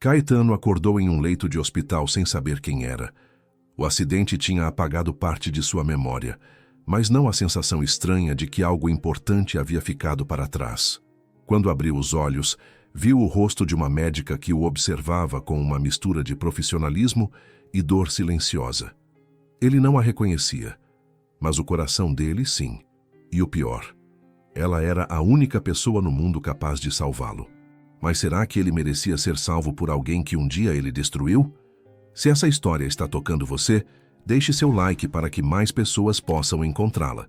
Caetano acordou em um leito de hospital sem saber quem era. O acidente tinha apagado parte de sua memória, mas não a sensação estranha de que algo importante havia ficado para trás. Quando abriu os olhos, viu o rosto de uma médica que o observava com uma mistura de profissionalismo e dor silenciosa. Ele não a reconhecia, mas o coração dele, sim. E o pior, ela era a única pessoa no mundo capaz de salvá-lo. Mas será que ele merecia ser salvo por alguém que um dia ele destruiu? Se essa história está tocando você, deixe seu like para que mais pessoas possam encontrá-la.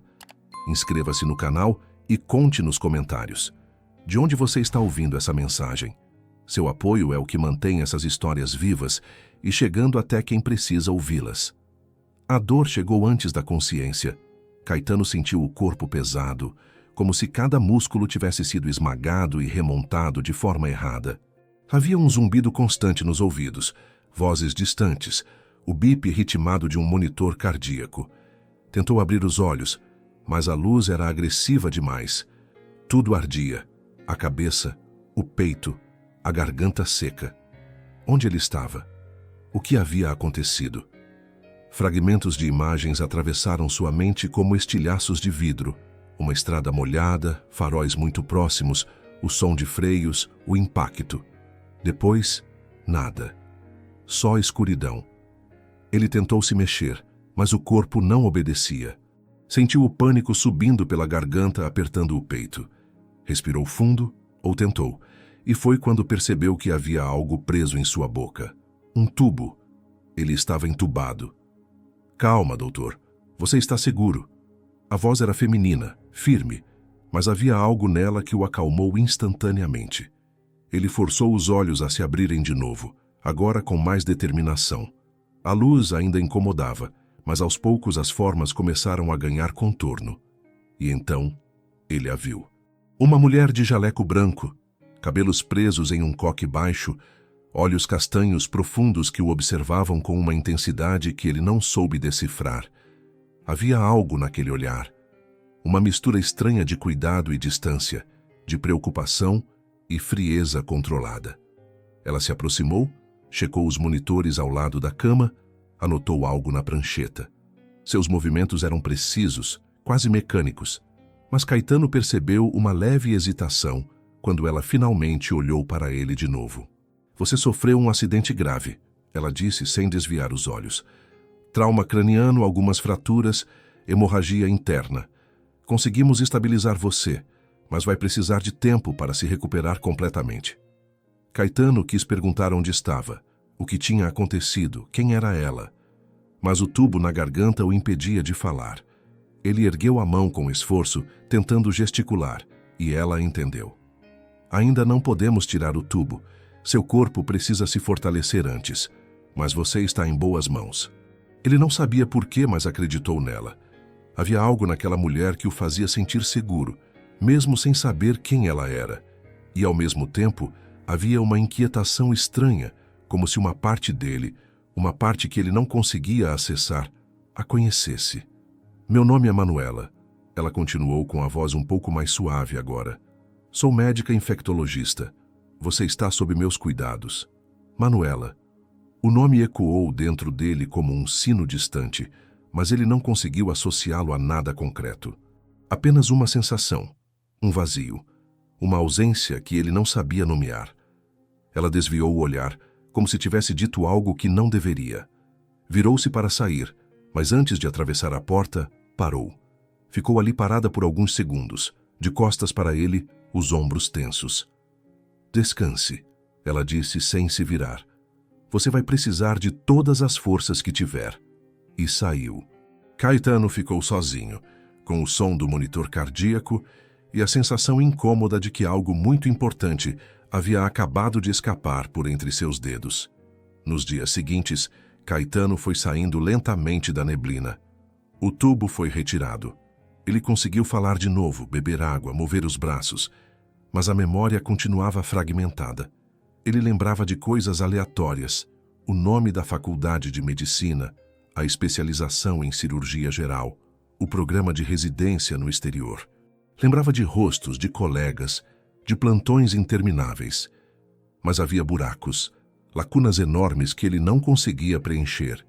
Inscreva-se no canal e conte nos comentários de onde você está ouvindo essa mensagem. Seu apoio é o que mantém essas histórias vivas e chegando até quem precisa ouvi-las. A dor chegou antes da consciência. Caetano sentiu o corpo pesado, como se cada músculo tivesse sido esmagado e remontado de forma errada. Havia um zumbido constante nos ouvidos, vozes distantes, o bip ritmado de um monitor cardíaco. Tentou abrir os olhos, mas a luz era agressiva demais. Tudo ardia. A cabeça, o peito, a garganta seca. Onde ele estava? O que havia acontecido? Fragmentos de imagens atravessaram sua mente como estilhaços de vidro. Uma estrada molhada, faróis muito próximos, o som de freios, o impacto. Depois, nada. Só escuridão. Ele tentou se mexer, mas o corpo não obedecia. Sentiu o pânico subindo pela garganta, apertando o peito. Respirou fundo, ou tentou, e foi quando percebeu que havia algo preso em sua boca. Um tubo. Ele estava entubado. Calma, doutor. Você está seguro. A voz era feminina, firme, mas havia algo nela que o acalmou instantaneamente. Ele forçou os olhos a se abrirem de novo, agora com mais determinação. A luz ainda incomodava, mas aos poucos as formas começaram a ganhar contorno. E então, ele a viu. Uma mulher de jaleco branco, cabelos presos em um coque baixo, olhos castanhos profundos que o observavam com uma intensidade que ele não soube decifrar. Havia algo naquele olhar, uma mistura estranha de cuidado e distância, de preocupação e frieza controlada. Ela se aproximou, checou os monitores ao lado da cama, anotou algo na prancheta. Seus movimentos eram precisos, quase mecânicos, mas Caetano percebeu uma leve hesitação quando ela finalmente olhou para ele de novo. Você sofreu um acidente grave, ela disse sem desviar os olhos. Trauma craniano, algumas fraturas, hemorragia interna. Conseguimos estabilizar você, mas vai precisar de tempo para se recuperar completamente. Caetano quis perguntar onde estava, o que tinha acontecido, quem era ela. Mas o tubo na garganta o impedia de falar. Ele ergueu a mão com esforço, tentando gesticular, e ela entendeu. Ainda não podemos tirar o tubo. Seu corpo precisa se fortalecer antes, mas você está em boas mãos. Ele não sabia por quê, mas acreditou nela. Havia algo naquela mulher que o fazia sentir seguro, mesmo sem saber quem ela era. E, ao mesmo tempo, havia uma inquietação estranha, como se uma parte dele, uma parte que ele não conseguia acessar, a conhecesse. Meu nome é Manuela. Ela continuou com a voz um pouco mais suave agora. Sou médica infectologista. Você está sob meus cuidados. Manuela. O nome ecoou dentro dele como um sino distante, mas ele não conseguiu associá-lo a nada concreto. Apenas uma sensação, um vazio, uma ausência que ele não sabia nomear. Ela desviou o olhar, como se tivesse dito algo que não deveria. Virou-se para sair, mas antes de atravessar a porta, parou. Ficou ali parada por alguns segundos, de costas para ele, os ombros tensos. Descanse, ela disse sem se virar. Você vai precisar de todas as forças que tiver. E saiu. Caetano ficou sozinho, com o som do monitor cardíaco e a sensação incômoda de que algo muito importante havia acabado de escapar por entre seus dedos. Nos dias seguintes, Caetano foi saindo lentamente da neblina. O tubo foi retirado. Ele conseguiu falar de novo, beber água, mover os braços, mas a memória continuava fragmentada. Ele lembrava de coisas aleatórias, o nome da faculdade de medicina, a especialização em cirurgia geral, o programa de residência no exterior. Lembrava de rostos, de colegas, de plantões intermináveis. Mas havia buracos, lacunas enormes que ele não conseguia preencher.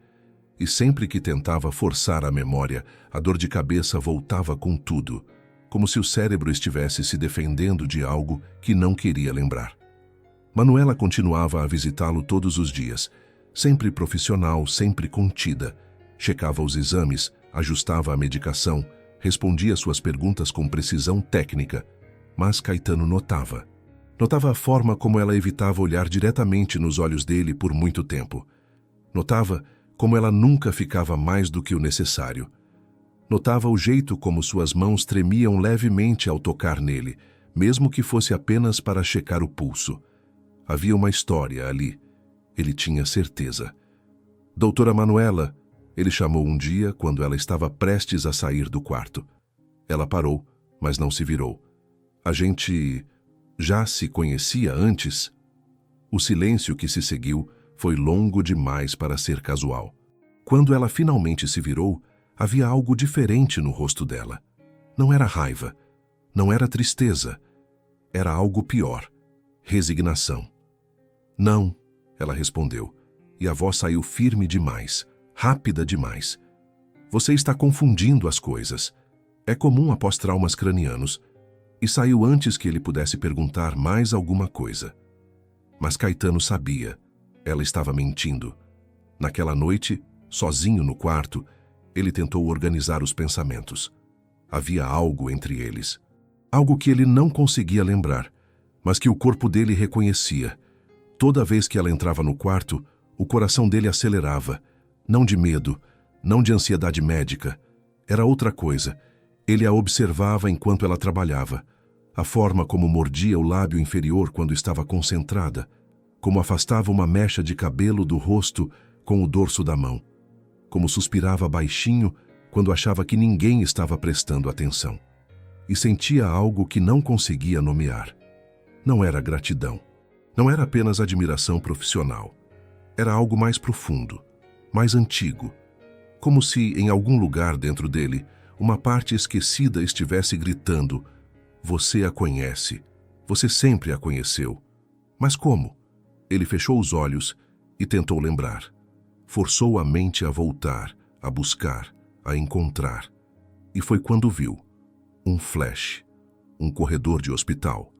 E sempre que tentava forçar a memória, a dor de cabeça voltava com tudo, como se o cérebro estivesse se defendendo de algo que não queria lembrar. Manuela continuava a visitá-lo todos os dias, sempre profissional, sempre contida. Checava os exames, ajustava a medicação, respondia suas perguntas com precisão técnica. Mas Caetano notava. Notava a forma como ela evitava olhar diretamente nos olhos dele por muito tempo. Notava como ela nunca ficava mais do que o necessário. Notava o jeito como suas mãos tremiam levemente ao tocar nele, mesmo que fosse apenas para checar o pulso. Havia uma história ali. Ele tinha certeza. Doutora Manuela, ele chamou um dia quando ela estava prestes a sair do quarto. Ela parou, mas não se virou. A gente já se conhecia antes? O silêncio que se seguiu foi longo demais para ser casual. Quando ela finalmente se virou, havia algo diferente no rosto dela. Não era raiva, não era tristeza, era algo pior, resignação. Não, ela respondeu, e a voz saiu firme demais, rápida demais. Você está confundindo as coisas. É comum após traumas cranianos. E saiu antes que ele pudesse perguntar mais alguma coisa. Mas Caetano sabia. Ela estava mentindo. Naquela noite, sozinho no quarto, ele tentou organizar os pensamentos. Havia algo entre eles. Algo que ele não conseguia lembrar, mas que o corpo dele reconhecia. Toda vez que ela entrava no quarto, o coração dele acelerava. Não de medo, não de ansiedade médica. Era outra coisa. Ele a observava enquanto ela trabalhava. A forma como mordia o lábio inferior quando estava concentrada, como afastava uma mecha de cabelo do rosto com o dorso da mão, como suspirava baixinho quando achava que ninguém estava prestando atenção. E sentia algo que não conseguia nomear. Não era gratidão. Não era apenas admiração profissional. Era algo mais profundo, mais antigo. Como se, em algum lugar dentro dele, uma parte esquecida estivesse gritando: você a conhece. Você sempre a conheceu. Mas como? Ele fechou os olhos e tentou lembrar. Forçou a mente a voltar, a buscar, a encontrar. E foi quando viu um flash, um corredor de hospital,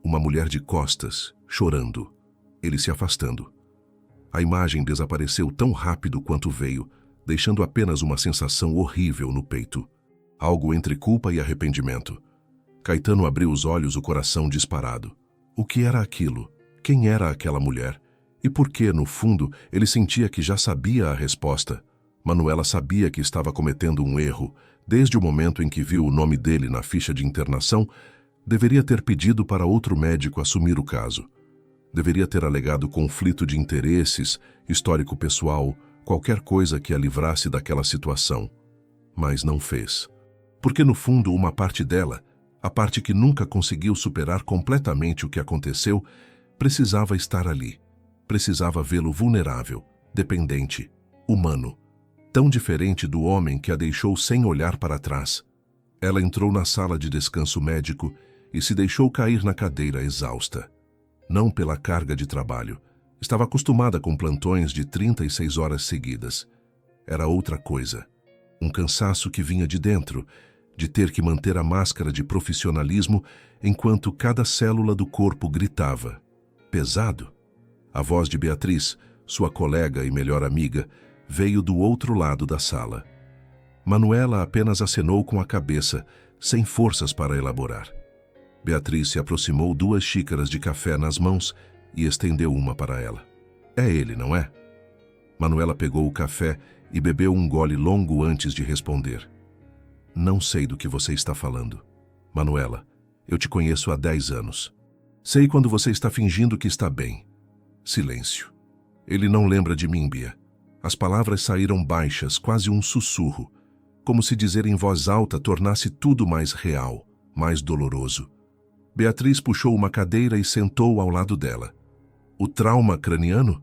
uma mulher de costas, chorando, ele se afastando. A imagem desapareceu tão rápido quanto veio, deixando apenas uma sensação horrível no peito. Algo entre culpa e arrependimento. Caetano abriu os olhos, o coração disparado. O que era aquilo? Quem era aquela mulher? E por que, no fundo, ele sentia que já sabia a resposta? Manuela sabia que estava cometendo um erro. Desde o momento em que viu o nome dele na ficha de internação, deveria ter pedido para outro médico assumir o caso. Deveria ter alegado conflito de interesses, histórico pessoal, qualquer coisa que a livrasse daquela situação. Mas não fez. Porque, no fundo, uma parte dela, a parte que nunca conseguiu superar completamente o que aconteceu, precisava estar ali. Precisava vê-lo vulnerável, dependente, humano, tão diferente do homem que a deixou sem olhar para trás. Ela entrou na sala de descanso médico e se deixou cair na cadeira exausta. Não pela carga de trabalho. Estava acostumada com plantões de 36 horas seguidas. Era outra coisa. Um cansaço que vinha de dentro, de ter que manter a máscara de profissionalismo enquanto cada célula do corpo gritava. Pesado. A voz de Beatriz, sua colega e melhor amiga, veio do outro lado da sala. Manuela apenas acenou com a cabeça, sem forças para elaborar. Beatriz se aproximou 2 xícaras de café nas mãos e estendeu uma para ela. É ele, não é? Manuela pegou o café e bebeu um gole longo antes de responder. Não sei do que você está falando. Manuela, eu te conheço há 10 anos. Sei quando você está fingindo que está bem. Silêncio. Ele não lembra de mim, Bia. As palavras saíram baixas, quase um sussurro, como se dizer em voz alta tornasse tudo mais real, mais doloroso. Beatriz puxou uma cadeira e sentou ao lado dela. O trauma craniano?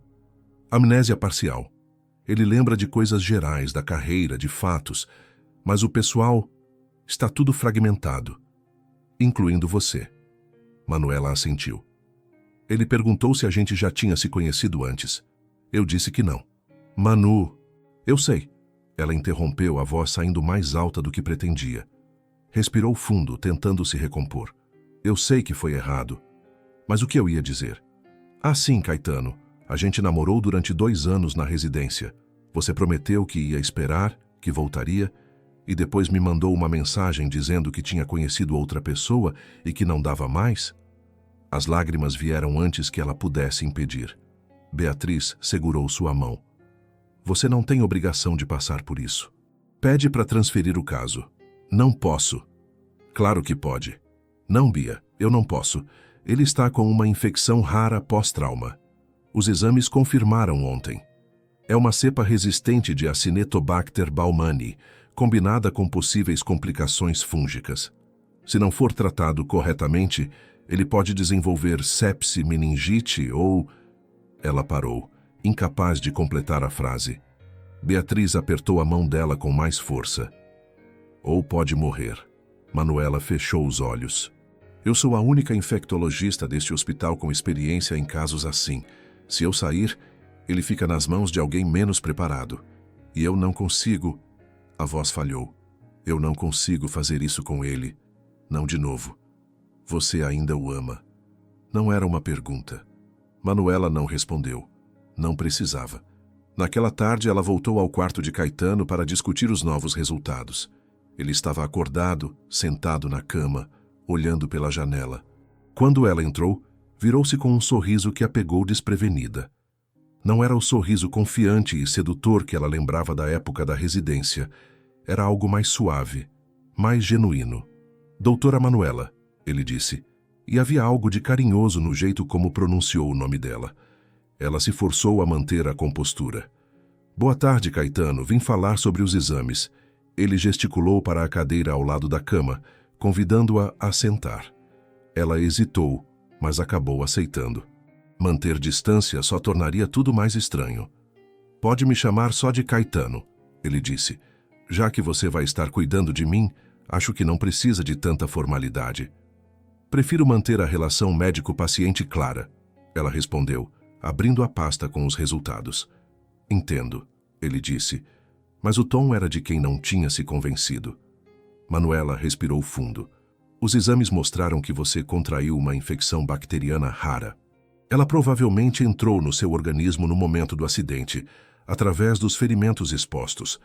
Amnésia parcial. Ele lembra de coisas gerais, da carreira, de fatos, mas o pessoal está tudo fragmentado, incluindo você. Manuela assentiu. Ele perguntou se a gente já tinha se conhecido antes. Eu disse que não. Manu... Eu sei. Ela interrompeu, a voz saindo mais alta do que pretendia. Respirou fundo, tentando se recompor. Eu sei que foi errado. Mas o que eu ia dizer? Ah, sim, Caetano. A gente namorou durante 2 anos na residência. Você prometeu que ia esperar, que voltaria, e depois me mandou uma mensagem dizendo que tinha conhecido outra pessoa e que não dava mais? As lágrimas vieram antes que ela pudesse impedir. Beatriz segurou sua mão. Você não tem obrigação de passar por isso. Pede para transferir o caso. Não posso. Claro que pode. Não, Bia, eu não posso. Ele está com uma infecção rara pós-trauma. Os exames confirmaram ontem. É uma cepa resistente de Acinetobacter baumannii, combinada com possíveis complicações fúngicas. Se não for tratado corretamente, ele pode desenvolver sepse, meningite ou... Ela parou, incapaz de completar a frase. Beatriz apertou a mão dela com mais força. Ou pode morrer. Manuela fechou os olhos. Eu sou a única infectologista deste hospital com experiência em casos assim. Se eu sair, ele fica nas mãos de alguém menos preparado. E eu não consigo... A voz falhou. Eu não consigo fazer isso com ele. Não de novo. Você ainda o ama. Não era uma pergunta. Manuela não respondeu. Não precisava. Naquela tarde, ela voltou ao quarto de Caetano para discutir os novos resultados. Ele estava acordado, sentado na cama, olhando pela janela. Quando ela entrou, virou-se com um sorriso que a pegou desprevenida. Não era o sorriso confiante e sedutor que ela lembrava da época da residência. Era algo mais suave, mais genuíno. Doutora Manuela, ele disse, e havia algo de carinhoso no jeito como pronunciou o nome dela. Ela se forçou a manter a compostura. Boa tarde, Caetano, vim falar sobre os exames. Ele gesticulou para a cadeira ao lado da cama, convidando-a a sentar. Ela hesitou, mas acabou aceitando. Manter distância só tornaria tudo mais estranho. Pode me chamar só de Caetano, ele disse. Já que você vai estar cuidando de mim, acho que não precisa de tanta formalidade. Prefiro manter a relação médico-paciente clara, ela respondeu, abrindo a pasta com os resultados. Entendo, ele disse, mas o tom era de quem não tinha se convencido. Manuela respirou fundo. Os exames mostraram que você contraiu uma infecção bacteriana rara. Ela provavelmente entrou no seu organismo no momento do acidente, através dos ferimentos expostos.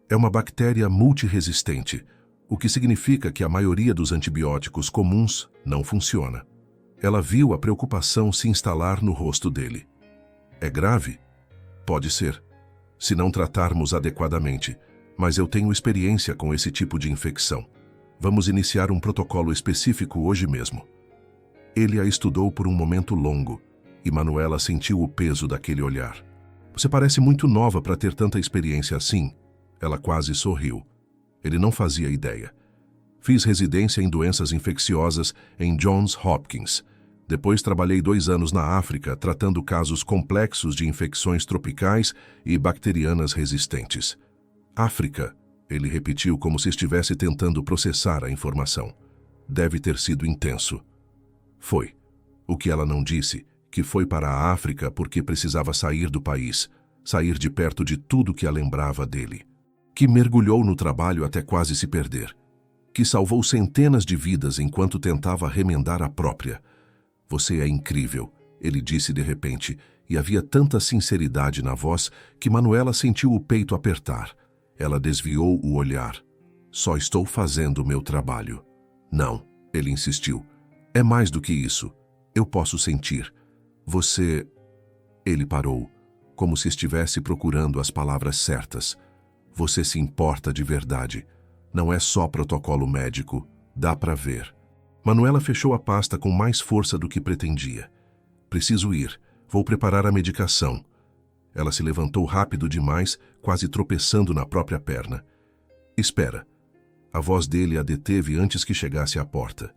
É uma bactéria multiresistente, o que significa que a maioria dos antibióticos comuns não funciona. Ela viu a preocupação se instalar no rosto dele. É grave? Pode ser, se não tratarmos adequadamente, mas eu tenho experiência com esse tipo de infecção. Vamos iniciar um protocolo específico hoje mesmo. Ele a estudou por um momento longo, e Manuela sentiu o peso daquele olhar. Você parece muito nova para ter tanta experiência assim. Ela quase sorriu. Ele não fazia ideia. Fiz residência em doenças infecciosas em Johns Hopkins. Depois trabalhei 2 anos na África, tratando casos complexos de infecções tropicais e bacterianas resistentes. África, ele repetiu como se estivesse tentando processar a informação. Deve ter sido intenso. Foi. O que ela não disse, que foi para a África porque precisava sair do país, sair de perto de tudo que a lembrava dele. Que mergulhou no trabalho até quase se perder. Que salvou centenas de vidas enquanto tentava remendar a própria. Você é incrível, ele disse de repente, e havia tanta sinceridade na voz que Manuela sentiu o peito apertar. Ela desviou o olhar. Só estou fazendo o meu trabalho. Não, ele insistiu. É mais do que isso. Eu posso sentir. Você... Ele parou, como se estivesse procurando as palavras certas. Você se importa de verdade. Não é só protocolo médico. Dá para ver. Manuela fechou a pasta com mais força do que pretendia. Preciso ir. Vou preparar a medicação. Ela se levantou rápido demais, quase tropeçando na própria perna. Espera. A voz dele a deteve antes que chegasse à porta.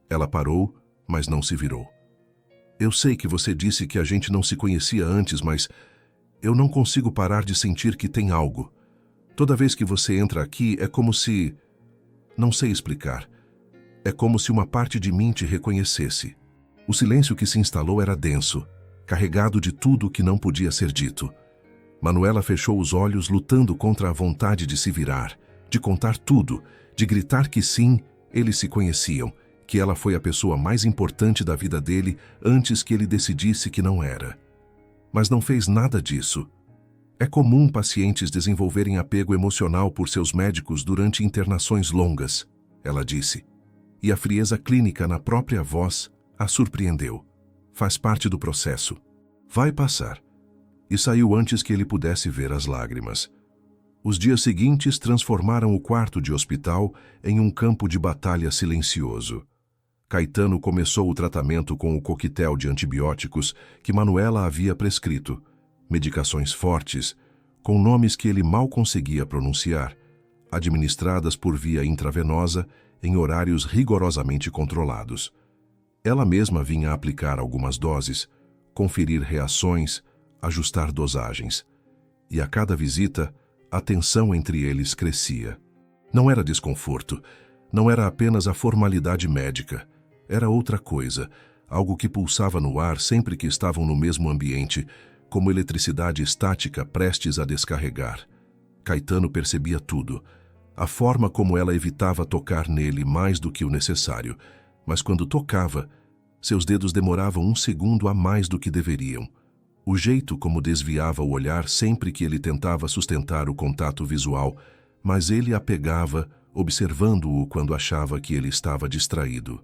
Ela parou, mas não se virou. Eu sei que você disse que a gente não se conhecia antes, mas eu não consigo parar de sentir que tem algo. Toda vez que você entra aqui é como se... Não sei explicar. É como se uma parte de mim te reconhecesse. O silêncio que se instalou era denso, carregado de tudo o que não podia ser dito. Manuela fechou os olhos, lutando contra a vontade de se virar, de contar tudo, de gritar que sim, eles se conheciam, que ela foi a pessoa mais importante da vida dele antes que ele decidisse que não era. Mas não fez nada disso. É comum pacientes desenvolverem apego emocional por seus médicos durante internações longas, ela disse. E a frieza clínica na própria voz a surpreendeu. Faz parte do processo. Vai passar. E saiu antes que ele pudesse ver as lágrimas. Os dias seguintes transformaram o quarto de hospital em um campo de batalha silencioso. Caetano começou o tratamento com o coquetel de antibióticos que Manuela havia prescrito, medicações fortes, com nomes que ele mal conseguia pronunciar, administradas por via intravenosa em horários rigorosamente controlados. Ela mesma vinha aplicar algumas doses, conferir reações, ajustar dosagens. E a cada visita, a tensão entre eles crescia. Não era desconforto, não era apenas a formalidade médica. Era outra coisa, algo que pulsava no ar sempre que estavam no mesmo ambiente, como eletricidade estática prestes a descarregar. Caetano percebia tudo. A forma como ela evitava tocar nele mais do que o necessário, mas quando tocava, seus dedos demoravam um segundo a mais do que deveriam. O jeito como desviava o olhar sempre que ele tentava sustentar o contato visual, mas ele a pegava, observando-o quando achava que ele estava distraído.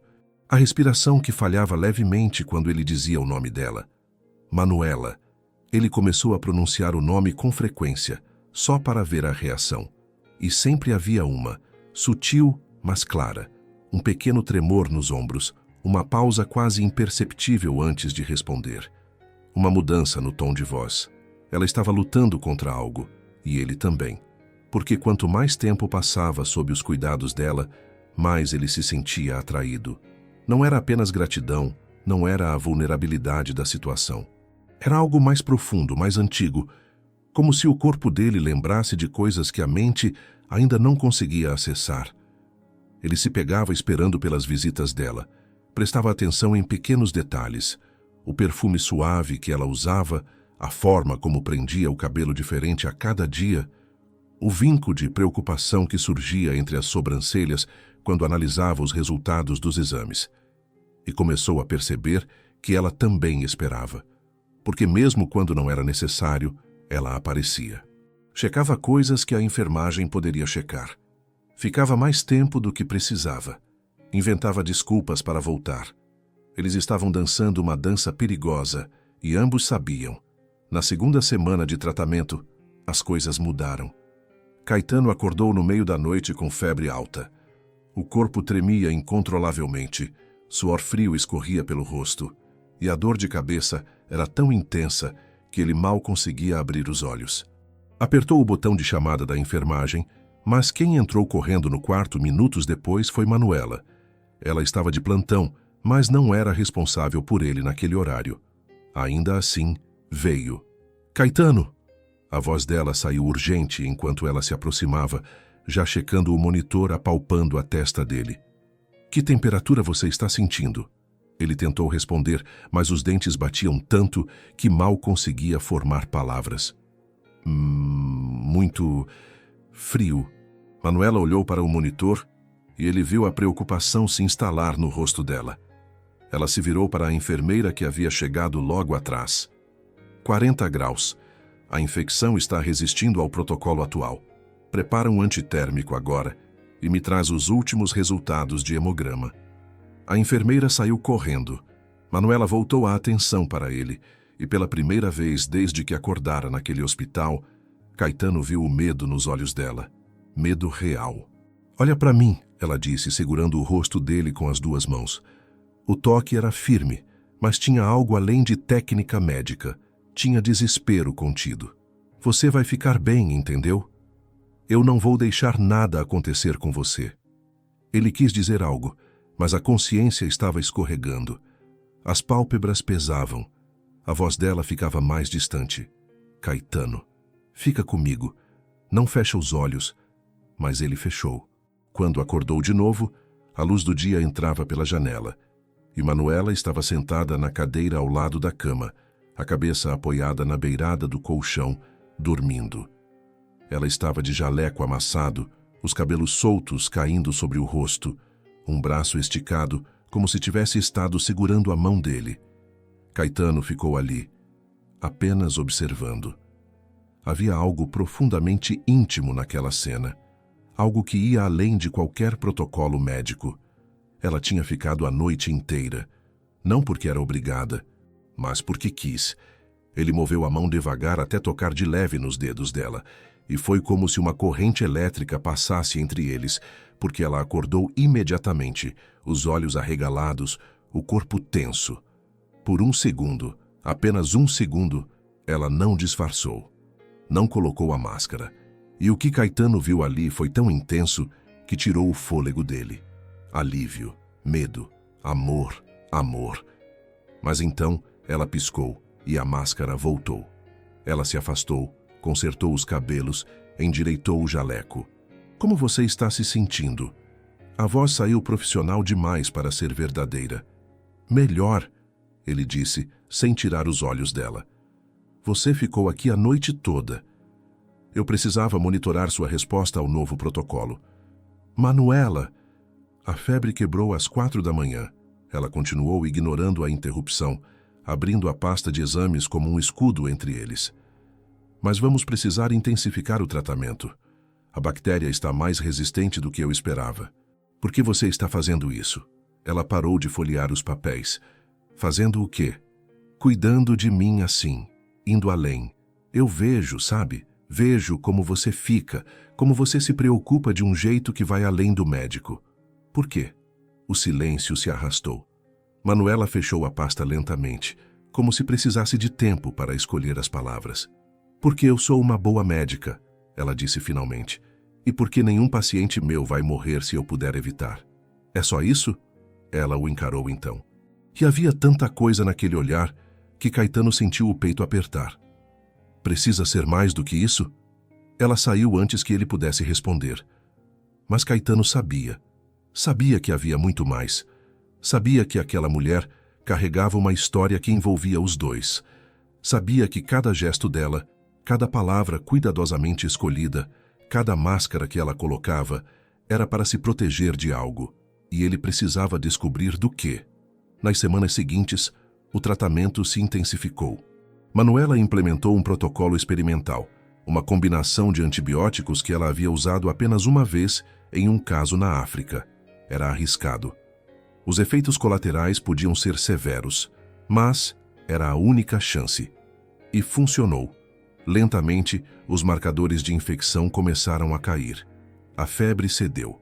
A respiração que falhava levemente quando ele dizia o nome dela. Manuela. Ele começou a pronunciar o nome com frequência, só para ver a reação. E sempre havia uma, sutil, mas clara. Um pequeno tremor nos ombros, uma pausa quase imperceptível antes de responder. Uma mudança no tom de voz. Ela estava lutando contra algo, e ele também. Porque quanto mais tempo passava sob os cuidados dela, mais ele se sentia atraído. Não era apenas gratidão, não era a vulnerabilidade da situação. Era algo mais profundo, mais antigo, como se o corpo dele lembrasse de coisas que a mente ainda não conseguia acessar. Ele se pegava esperando pelas visitas dela, prestava atenção em pequenos detalhes, o perfume suave que ela usava, a forma como prendia o cabelo diferente a cada dia, o vinco de preocupação que surgia entre as sobrancelhas quando analisava os resultados dos exames. E começou a perceber que ela também esperava, porque mesmo quando não era necessário, ela aparecia. Checava coisas que a enfermagem poderia checar. Ficava mais tempo do que precisava. Inventava desculpas para voltar. Eles estavam dançando uma dança perigosa e ambos sabiam. Na segunda semana de tratamento, as coisas mudaram. Caetano acordou no meio da noite com febre alta. O corpo tremia incontrolavelmente, suor frio escorria pelo rosto, e a dor de cabeça era tão intensa que ele mal conseguia abrir os olhos. Apertou o botão de chamada da enfermagem, mas quem entrou correndo no quarto minutos depois foi Manuela. Ela estava de plantão, mas não era responsável por ele naquele horário. Ainda assim, veio. Caetano! A voz dela saiu urgente enquanto ela se aproximava, já checando o monitor, apalpando a testa dele. Que temperatura você está sentindo? Ele tentou responder, mas os dentes batiam tanto que mal conseguia formar palavras. Muito frio. Manuela olhou para o monitor e ele viu a preocupação se instalar no rosto dela. Ela se virou para a enfermeira que havia chegado logo atrás. 40 graus. A infecção está resistindo ao protocolo atual. Prepara um antitérmico agora e me traz os últimos resultados de hemograma. A enfermeira saiu correndo. Manuela voltou a atenção para ele e pela primeira vez desde que acordara naquele hospital, Caetano viu o medo nos olhos dela. Medo real. Olha para mim, ela disse, segurando o rosto dele com as duas mãos. O toque era firme, mas tinha algo além de técnica médica. Tinha desespero contido. Você vai ficar bem, entendeu? Eu não vou deixar nada acontecer com você. Ele quis dizer algo, mas a consciência estava escorregando. As pálpebras pesavam. A voz dela ficava mais distante. Caetano, fica comigo. Não fecha os olhos. Mas ele fechou. Quando acordou de novo, a luz do dia entrava pela janela. e Manuela estava sentada na cadeira ao lado da cama, a cabeça apoiada na beirada do colchão, dormindo. Ela estava de jaleco amassado, os cabelos soltos caindo sobre o rosto, um braço esticado, como se tivesse estado segurando a mão dele. Caetano ficou ali, apenas observando. Havia algo profundamente íntimo naquela cena, algo que ia além de qualquer protocolo médico. Ela tinha ficado a noite inteira, não porque era obrigada, mas porque quis. Ele moveu a mão devagar até tocar de leve nos dedos dela, e foi como se uma corrente elétrica passasse entre eles, porque ela acordou imediatamente, os olhos arregalados, o corpo tenso. Por um segundo, apenas um segundo, ela não disfarçou. Não colocou a máscara. E o que Caetano viu ali foi tão intenso que tirou o fôlego dele. Alívio, medo, amor, amor. Mas então ela piscou e a máscara voltou. Ela se afastou, consertou os cabelos, endireitou o jaleco. Como você está se sentindo? A voz saiu profissional demais para ser verdadeira. Melhor, ele disse, sem tirar os olhos dela. Você ficou aqui a noite toda. Eu precisava monitorar sua resposta ao novo protocolo. Manuela! A febre quebrou às 4 da manhã. Ela continuou ignorando a interrupção, abrindo a pasta de exames como um escudo entre eles. Mas vamos precisar intensificar o tratamento. A bactéria está mais resistente do que eu esperava. Por que você está fazendo isso? Ela parou de folhear os papéis. Fazendo o quê? Cuidando de mim assim, indo além. Eu vejo, sabe? Vejo como você fica, como você se preocupa de um jeito que vai além do médico. Por quê? O silêncio se arrastou. Manuela fechou a pasta lentamente, como se precisasse de tempo para escolher as palavras. Porque eu sou uma boa médica, ela disse finalmente. E porque nenhum paciente meu vai morrer se eu puder evitar. É só isso? Ela o encarou então. E havia tanta coisa naquele olhar que Caetano sentiu o peito apertar. Precisa ser mais do que isso? Ela saiu antes que ele pudesse responder. Mas Caetano sabia. Sabia que havia muito mais. Sabia que aquela mulher carregava uma história que envolvia os dois. Sabia que cada gesto dela, cada palavra cuidadosamente escolhida, cada máscara que ela colocava, era para se proteger de algo. E ele precisava descobrir do quê. Nas semanas seguintes, o tratamento se intensificou. Manuela implementou um protocolo experimental, uma combinação de antibióticos que ela havia usado apenas uma vez em um caso na África. Era arriscado. Os efeitos colaterais podiam ser severos, mas era a única chance. E funcionou. Lentamente, os marcadores de infecção começaram a cair. A febre cedeu.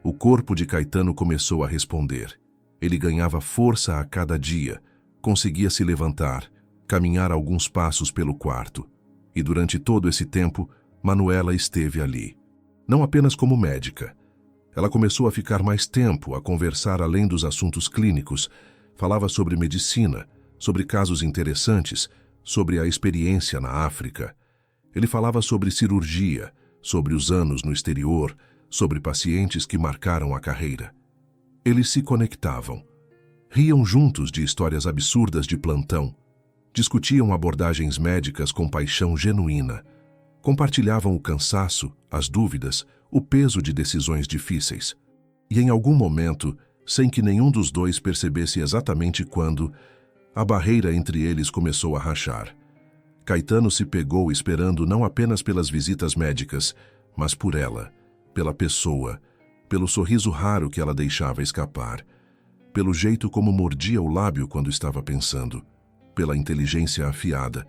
O corpo de Caetano começou a responder. Ele ganhava força a cada dia, conseguia se levantar, caminhar alguns passos pelo quarto. E durante todo esse tempo, Manuela esteve ali. Não apenas como médica. Ela começou a ficar mais tempo, a conversar além dos assuntos clínicos. Falava sobre medicina, sobre casos interessantes, sobre a experiência na África. Ele falava sobre cirurgia, sobre os anos no exterior, sobre pacientes que marcaram a carreira. Eles se conectavam. Riam juntos de histórias absurdas de plantão. Discutiam abordagens médicas com paixão genuína. Compartilhavam o cansaço, as dúvidas, o peso de decisões difíceis. E em algum momento, sem que nenhum dos dois percebesse exatamente quando, a barreira entre eles começou a rachar. Caetano se pegou esperando não apenas pelas visitas médicas, mas por ela, pela pessoa, pelo sorriso raro que ela deixava escapar, pelo jeito como mordia o lábio quando estava pensando, pela inteligência afiada,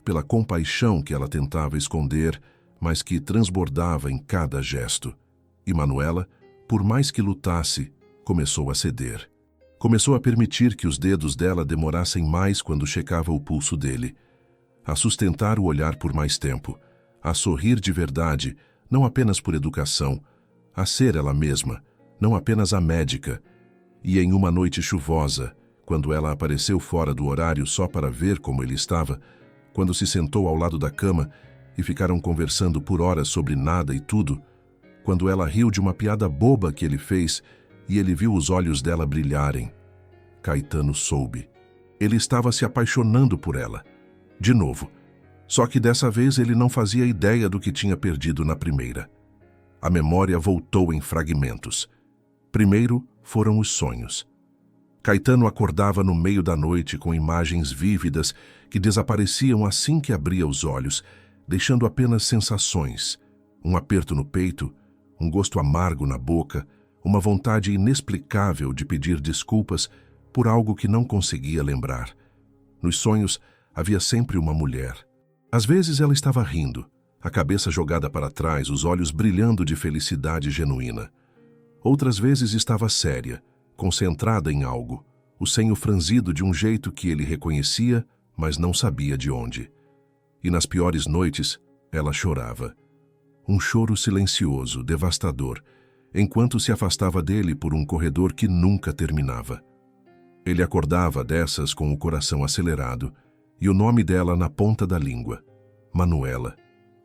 pela compaixão que ela tentava esconder, mas que transbordava em cada gesto. E Manuela, por mais que lutasse, começou a ceder. Começou a permitir que os dedos dela demorassem mais quando checava o pulso dele, a sustentar o olhar por mais tempo, a sorrir de verdade, não apenas por educação, a ser ela mesma, não apenas a médica. E em uma noite chuvosa, quando ela apareceu fora do horário só para ver como ele estava, quando se sentou ao lado da cama e ficaram conversando por horas sobre nada e tudo, quando ela riu de uma piada boba que ele fez e ele viu os olhos dela brilharem, Caetano soube. Ele estava se apaixonando por ela. De novo. Só que dessa vez ele não fazia ideia do que tinha perdido na primeira. A memória voltou em fragmentos. Primeiro foram os sonhos. Caetano acordava no meio da noite com imagens vívidas que desapareciam assim que abria os olhos, deixando apenas sensações, um aperto no peito, um gosto amargo na boca, uma vontade inexplicável de pedir desculpas por algo que não conseguia lembrar. Nos sonhos havia sempre uma mulher. Às vezes ela estava rindo, a cabeça jogada para trás, os olhos brilhando de felicidade genuína. Outras vezes estava séria, concentrada em algo, o senho franzido de um jeito que ele reconhecia, mas não sabia de onde. E nas piores noites, ela chorava. Um choro silencioso, devastador, enquanto se afastava dele por um corredor que nunca terminava. Ele acordava dessas com o coração acelerado e o nome dela na ponta da língua. Manuela.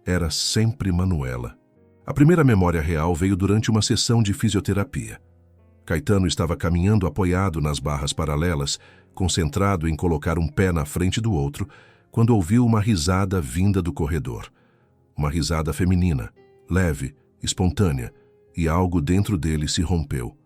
Era sempre Manuela. A primeira memória real veio durante uma sessão de fisioterapia. Caetano estava caminhando apoiado nas barras paralelas, concentrado em colocar um pé na frente do outro, quando ouviu uma risada vinda do corredor. Uma risada feminina, leve, espontânea, e algo dentro dele se rompeu.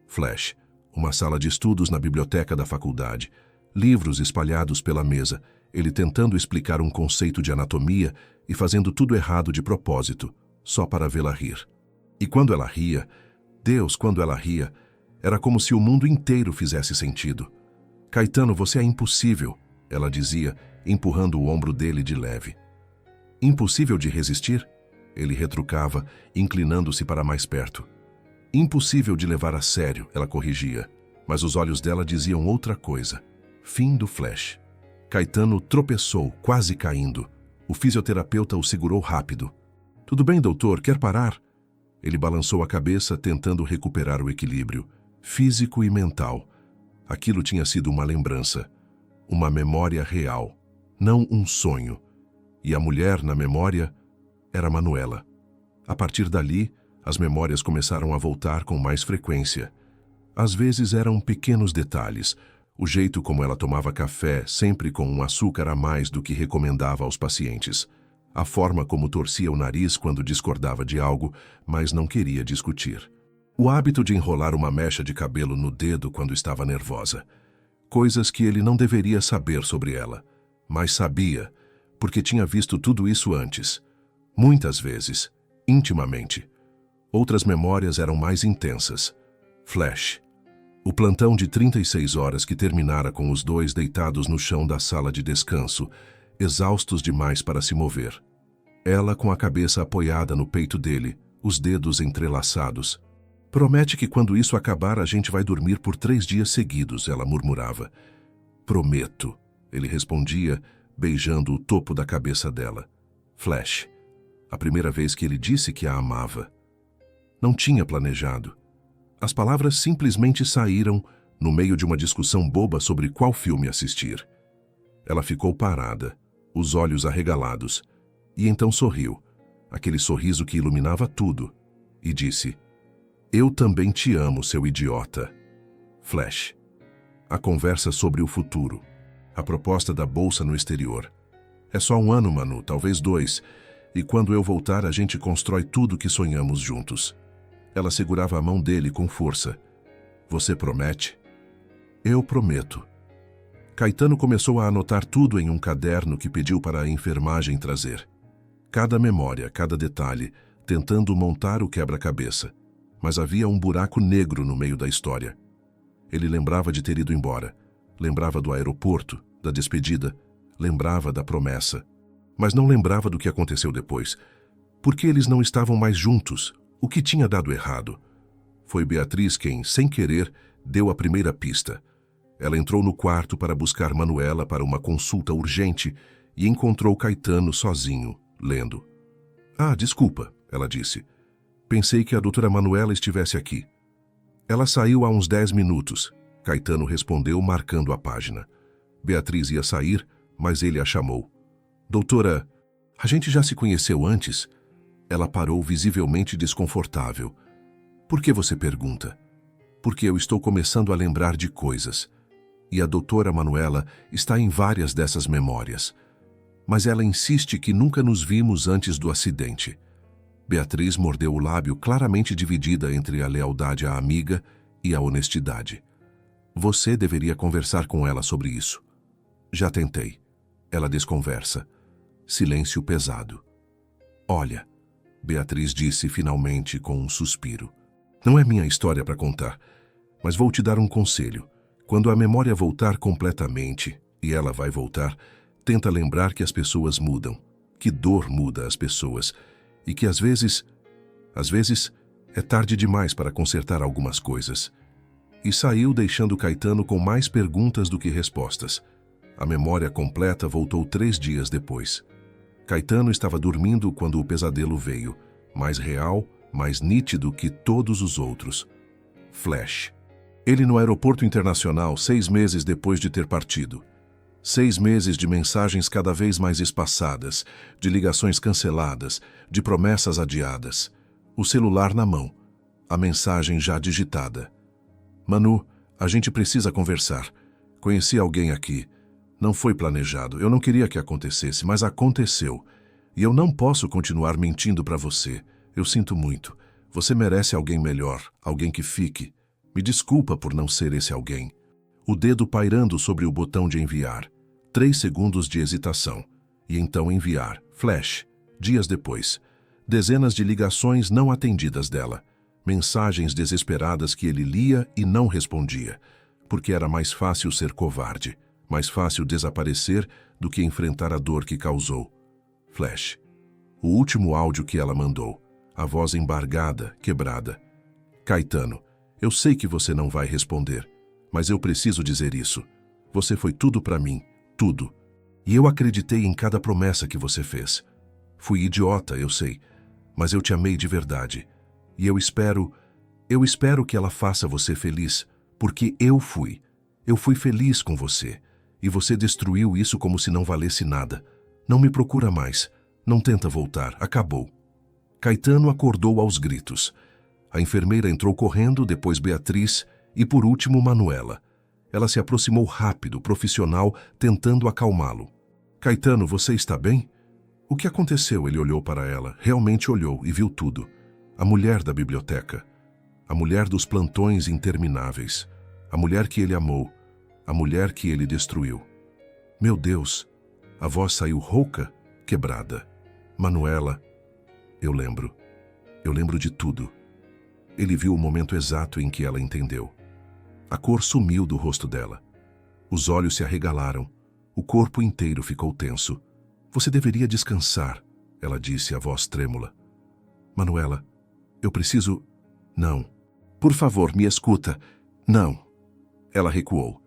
Flash. Uma sala de estudos na biblioteca da faculdade. Livros espalhados pela mesa, ele tentando explicar um conceito de anatomia e fazendo tudo errado de propósito, só para vê-la rir. E quando ela ria, Deus, quando ela ria, era como se o mundo inteiro fizesse sentido. Caetano, você é impossível, ela dizia, empurrando o ombro dele de leve. Impossível de resistir? Ele retrucava, inclinando-se para mais perto. Impossível de levar a sério, ela corrigia, mas os olhos dela diziam outra coisa. Fim do flash. Caetano tropeçou, quase caindo. O fisioterapeuta o segurou rápido. Tudo bem, doutor, quer parar? Ele balançou a cabeça, tentando recuperar o equilíbrio, físico e mental. Aquilo tinha sido uma lembrança, uma memória real, não um sonho. E a mulher na memória era Manuela. A partir dali, as memórias começaram a voltar com mais frequência. Às vezes eram pequenos detalhes, o jeito como ela tomava café, sempre com um açúcar a mais do que recomendava aos pacientes. A forma como torcia o nariz quando discordava de algo, mas não queria discutir. O hábito de enrolar uma mecha de cabelo no dedo quando estava nervosa. Coisas que ele não deveria saber sobre ela, mas sabia, porque tinha visto tudo isso antes. Muitas vezes, intimamente. Outras memórias eram mais intensas. Flash. O plantão de 36 horas que terminara com os dois deitados no chão da sala de descanso, exaustos demais para se mover. Ela com a cabeça apoiada no peito dele, os dedos entrelaçados. Promete que quando isso acabar a gente vai dormir por 3 dias seguidos, ela murmurava. Prometo, ele respondia, beijando o topo da cabeça dela. Flash. A primeira vez que ele disse que a amava. Não tinha planejado. As palavras simplesmente saíram no meio de uma discussão boba sobre qual filme assistir. Ela ficou parada, os olhos arregalados, e então sorriu, aquele sorriso que iluminava tudo, e disse: Eu também te amo, seu idiota. Flash. A conversa sobre o futuro. A proposta da bolsa no exterior. É só 1 ano, Manu, talvez 2, e quando eu voltar a gente constrói tudo que sonhamos juntos. Ela segurava a mão dele com força. Você promete? Eu prometo. Caetano começou a anotar tudo em um caderno que pediu para a enfermagem trazer. Cada memória, cada detalhe, tentando montar o quebra-cabeça. Mas havia um buraco negro no meio da história. Ele lembrava de ter ido embora. Lembrava do aeroporto, da despedida. Lembrava da promessa. Mas não lembrava do que aconteceu depois. Por que eles não estavam mais juntos? O que tinha dado errado? Foi Beatriz quem, sem querer, deu a primeira pista. Ela entrou no quarto para buscar Manuela para uma consulta urgente e encontrou Caetano sozinho, lendo. Ah, desculpa, ela disse. Pensei que a doutora Manuela estivesse aqui. Ela saiu há uns 10 minutos. Caetano respondeu, marcando a página. Beatriz ia sair, mas ele a chamou. Doutora, a gente já se conheceu antes? Ela parou visivelmente desconfortável. Por que você pergunta? Porque eu estou começando a lembrar de coisas. e a doutora Manuela está em várias dessas memórias. Mas ela insiste que nunca nos vimos antes do acidente. Beatriz mordeu o lábio, claramente dividida entre a lealdade à amiga e a honestidade. Você deveria conversar com ela sobre isso. Já tentei. Ela desconversa. Silêncio pesado. Olha, Beatriz disse finalmente com um suspiro. Não é minha história para contar, mas vou te dar um conselho. Quando a memória voltar completamente, e ela vai voltar, tenta lembrar que as pessoas mudam, que dor muda as pessoas, e que às vezes, é tarde demais para consertar algumas coisas. E saiu deixando Caetano com mais perguntas do que respostas. A memória completa voltou 3 dias depois. Caetano estava dormindo quando o pesadelo veio, mais real, mais nítido que todos os outros. Flash. Ele no aeroporto internacional 6 meses depois de ter partido. 6 meses de mensagens cada vez mais espaçadas, de ligações canceladas, de promessas adiadas. O celular na mão, a mensagem já digitada. Manu, a gente precisa conversar. Conheci alguém aqui. Não foi planejado, eu não queria que acontecesse, mas aconteceu. E eu não posso continuar mentindo para você. Eu sinto muito. Você merece alguém melhor, alguém que fique. Me desculpa por não ser esse alguém. O dedo pairando sobre o botão de enviar. 3 segundos de hesitação. E então enviar. Flash. Dias depois. Dezenas de ligações não atendidas dela. Mensagens desesperadas que ele lia e não respondia. Porque era mais fácil ser covarde. Mais fácil desaparecer do que enfrentar a dor que causou. Flash. O último áudio que ela mandou. A voz embargada, quebrada. Caetano, eu sei que você não vai responder, mas eu preciso dizer isso. Você foi tudo para mim, tudo. E eu acreditei em cada promessa que você fez. Fui idiota, eu sei, mas eu te amei de verdade. E eu espero que ela faça você feliz, porque eu fui. Eu fui feliz com você. E você destruiu isso como se não valesse nada. Não me procura mais. Não tenta voltar. Acabou. Caetano acordou aos gritos. A enfermeira entrou correndo, depois Beatriz e, por último, Manuela. Ela se aproximou rápido, profissional, tentando acalmá-lo. Caetano, você está bem? O que aconteceu? Ele olhou para ela. Realmente olhou e viu tudo. A mulher da biblioteca. A mulher dos plantões intermináveis. A mulher que ele amou. A mulher que ele destruiu. Meu Deus! A voz saiu rouca, quebrada. Manuela, eu lembro de tudo. Ele viu o momento exato em que ela entendeu. A cor sumiu do rosto dela. Os olhos se arregalaram. O corpo inteiro ficou tenso. Você deveria descansar, ela disse, a voz trêmula. Manuela, eu preciso... Não. Por favor, me escuta. Não. Ela recuou.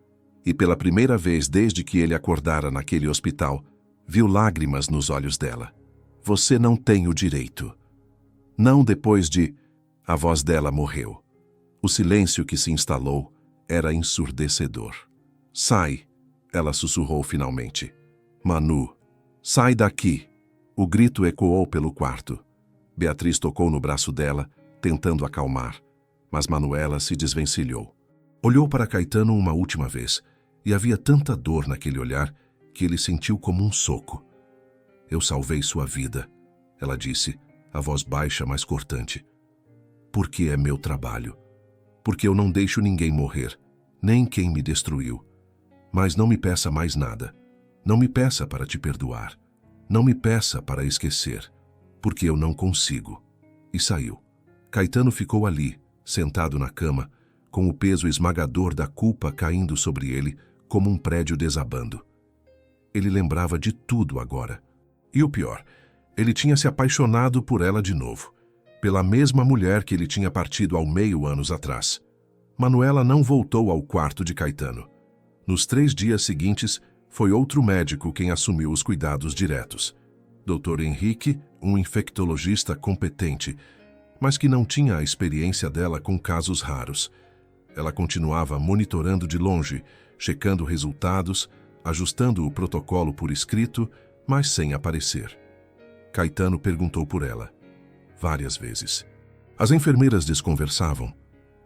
E pela primeira vez desde que ele acordara naquele hospital, viu lágrimas nos olhos dela. Você não tem o direito. Não depois de... A voz dela morreu. O silêncio que se instalou era ensurdecedor. Sai, ela sussurrou finalmente. Manu, sai daqui. O grito ecoou pelo quarto. Beatriz tocou no braço dela, tentando acalmar, mas Manuela se desvencilhou. Olhou para Caetano uma última vez, e havia tanta dor naquele olhar que ele sentiu como um soco. Eu salvei sua vida, ela disse, a voz baixa, mas cortante. Porque é meu trabalho. Porque eu não deixo ninguém morrer, nem quem me destruiu. Mas não me peça mais nada. Não me peça para te perdoar. Não me peça para esquecer, porque eu não consigo. E saiu. Caetano ficou ali, sentado na cama, com o peso esmagador da culpa caindo sobre ele, como um prédio desabando. Ele lembrava de tudo agora. E o pior, ele tinha se apaixonado por ela de novo, pela mesma mulher que ele tinha partido ao meio anos atrás. Manuela não voltou ao quarto de Caetano. Nos 3 dias seguintes, foi outro médico quem assumiu os cuidados diretos. Dr. Henrique, um infectologista competente, mas que não tinha a experiência dela com casos raros. Ela continuava monitorando de longe, checando resultados, ajustando o protocolo por escrito, mas sem aparecer. Caetano perguntou por ela, várias vezes. As enfermeiras desconversavam.